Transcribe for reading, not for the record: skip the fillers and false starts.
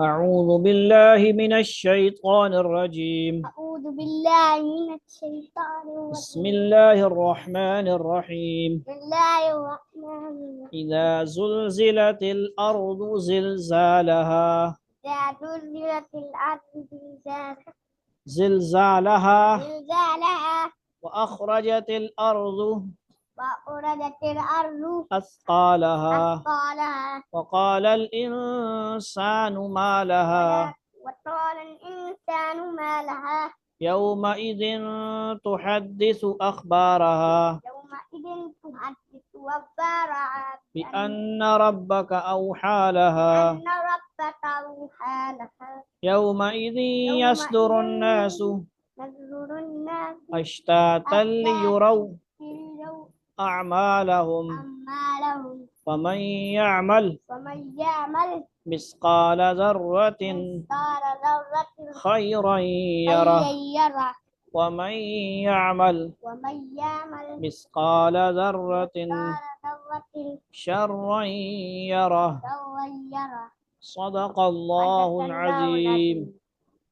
أعوذ بالله من الشيطان الرجيم. أعوذ بالله من الشيطان بسم الرجيم. الله الرحمن الرحيم. بسم الله الرحمن الرحيم. إذا زلزلت الأرض زلزالها إذا زلزلت الأرض زلزالها زلزالها زلزالها وأخرجت الأرض وأخرجت الأرض أثقالها أثقالها وقال الإنسان ما لها وقال الإنسان ما لها يومئذ تحدث أخبارها يومئذ تحدث أخبارها بأن ربك أوحى لها بأن ربك أوحى لها يومئذ يومئذ يصدر الناس يصدر الناس أشتاتا ليروا أشتاتا أعمالهم أعمالهم فمن يعمل ومن يعمل مثقال ذرة مثقال ذرة خيرا خيرا يره يره ومن يعمل ومن يعمل مثقال ذرة مثقال ذرة شرا يره. شرا يره. صدق صدق الله الله العظيم. العظيم.